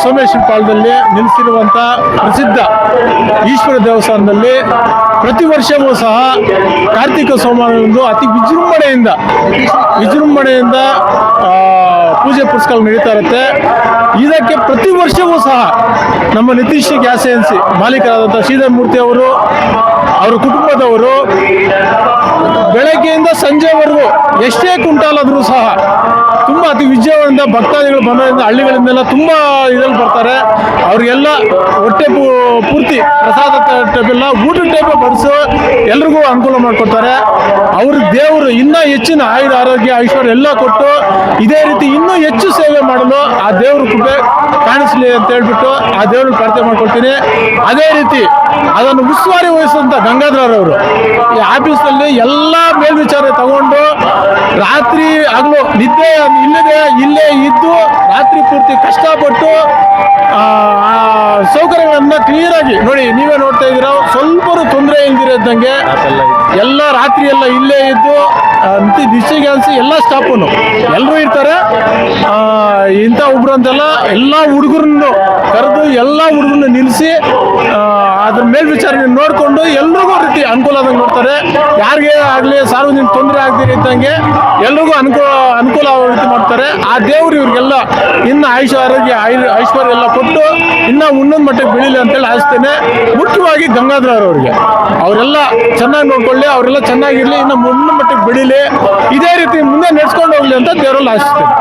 ಸೋಮೇಶ್ವರ ಪಾಳ್ಯದಲ್ಲಿ ನಿಲ್ಲಿಸಿರುವಂಥ ಪ್ರಸಿದ್ಧ ಈಶ್ವರ ದೇವಸ್ಥಾನದಲ್ಲಿ ಪ್ರತಿ ವರ್ಷವೂ ಸಹ ಕಾರ್ತಿಕ ಸೋಮವಾರದಂದು ಅತಿ ವಿಜೃಂಭಣೆಯಿಂದ ಪೂಜೆ ಪುರಸ್ಕಾರ ನಡೀತಾ ಇರುತ್ತೆ. ಇದಕ್ಕೆ ಪ್ರತಿ ವರ್ಷವೂ ಸಹ ನಮ್ಮ ನಿತೀಶ್ ಗ್ಯಾಸ್ ಏಜೆನ್ಸಿ ಮಾಲೀಕರಾದಂಥ ಶ್ರೀಧರ್ ಮೂರ್ತಿ ಅವರು, ಅವರ ಕುಟುಂಬದವರು ಬೆಳಗ್ಗೆಯಿಂದ ಸಂಜೆವರೆಗೂ ಎಷ್ಟೇ ಕುಂಟಾಲಾದರೂ ಸಹ ತುಂಬ ಅತಿ ವಿಜೃಂಭಣೆಯಿಂದ ಭಕ್ತಾದಿಗಳು ಬಂದೋದ್ರಿಂದ ಹಳ್ಳಿಗಳಿಂದೆಲ್ಲ ತುಂಬ ಇದರಲ್ಲಿ ಬರ್ತಾರೆ. ಅವರಿಗೆಲ್ಲ ಹೊಟ್ಟೆ ಪೂರ್ತಿ ಪ್ರಸಾದ ಟೈಪೆಲ್ಲ ಊಟದ ಟೈಪೇ ಬಡಿಸು ಎಲ್ರಿಗೂ ಅನುಕೂಲ ಮಾಡಿಕೊಡ್ತಾರೆ. ಅವ್ರ ದೇವರು ಇನ್ನೂ ಹೆಚ್ಚಿನ ಆಯುರ ಆರೋಗ್ಯ ಐಶ್ವರ್ಯ ಎಲ್ಲ ಕೊಟ್ಟು ಇದೇ ರೀತಿ ಇನ್ನೂ ಹೆಚ್ಚು ಸೇವೆ ಮಾಡಲು ಆ ದೇವ್ರ ಕೃಪೆ ಕಾಣಿಸ್ಲಿ ಅಂತ ಹೇಳ್ಬಿಟ್ಟು ಆ ದೇವ್ರಿಗೆ ಪ್ರಾರ್ಥನೆ ಮಾಡ್ಕೊಳ್ತೀನಿ. ಅದೇ ರೀತಿ ಅದನ್ನು ಉಸ್ತುವಾರಿ ವಹಿಸಿದಂಥ ಗಂಗಾಧರರವರು ಈ ಆಫೀಸ್ನಲ್ಲಿ ಎಲ್ಲ ಮೇಲ್ವಿಚಾರ ತಗೊಂಡು ರಾತ್ರಿ ಹಗಲು ನಿದ್ದೆ ಇಲ್ಲೇ ಇದ್ದು ರಾತ್ರಿ ಪೂರ್ತಿ ಕಷ್ಟಪಟ್ಟು ಸೌಕರ್ಯಗಳನ್ನ ಕ್ಲಿಯರಾಗಿ ನೋಡಿ, ನೀವೇ ನೋಡ್ತಾ ಇದ್ದೀರಾ, ಸ್ವಲ್ಪ ತೊಂದರೆ ಇಲ್ದಿರೋದಂಗೆ ಎಲ್ಲ ರಾತ್ರಿ ಎಲ್ಲ ಇಲ್ಲೇ ಇದ್ದು ಡಿಸ್ಟ್ರಿಕ್ಟ್ ಗ್ಯಾಸ್ ಎಲ್ಲ ಸ್ಟಾಫು ಎಲ್ಲರೂ ಇರ್ತಾರೆ. ಇಂಥ ಒಬ್ರು ಅಂತೆಲ್ಲ ಎಲ್ಲ ಹುಡುಗರನ್ನು ಕರೆದು ಎಲ್ಲ ಹುಡುಗರನ್ನು ನಿಲ್ಲಿಸಿ ಅದ್ರ ಮೇಲ್ವಿಚಾರಣೆ ನೋಡಿಕೊಂಡು ಎಲ್ರಿಗೂ ರೀತಿ ಅನುಕೂಲ ಆದಂಗೆ ನೋಡ್ತಾರೆ. ಯಾರಿಗೆ ಆಗಲಿ ಸಾರ್ವಜನಿಕ ತೊಂದರೆ ಆಗದಿರಿ ಇದ್ದಂಗೆ ಎಲ್ರಿಗೂ ಅನುಕೂಲ ಆಗೋ ರೀತಿ ಮಾಡ್ತಾರೆ. ಆ ದೇವರು ಇವ್ರಿಗೆಲ್ಲ ಇನ್ನು ಆರೋಗ್ಯ ಐಶ್ವರ್ಯ ಎಲ್ಲ ಕೊಟ್ಟು ಇನ್ನೂ ಉನ್ನತ ಮಟ್ಟಕ್ಕೆ ಬೆಳೀಲಿ ಅಂತೇಳಿ ಆಶಿಸ್ತೇನೆ. ಮುಖ್ಯವಾಗಿ ಗಂಗಾಧರವ್ರಿಗೆ ಅವರೆಲ್ಲ ಚೆನ್ನಾಗಿ ನೋಡ್ಕೊಳ್ಳಿ, ಅವರೆಲ್ಲ ಚೆನ್ನಾಗಿರಲಿ, ಇನ್ನು ಉನ್ನತ ಮಟ್ಟಕ್ಕೆ ಬೆಳೀಲಿ, ಇದೇ ರೀತಿ ಮುಂದೆ ನಡೆಸ್ಕೊಂಡು ಹೋಗ್ಲಿ ಅಂತ ದೇವರಲ್ಲಿ ಆಶಿಸ್ತೇನೆ.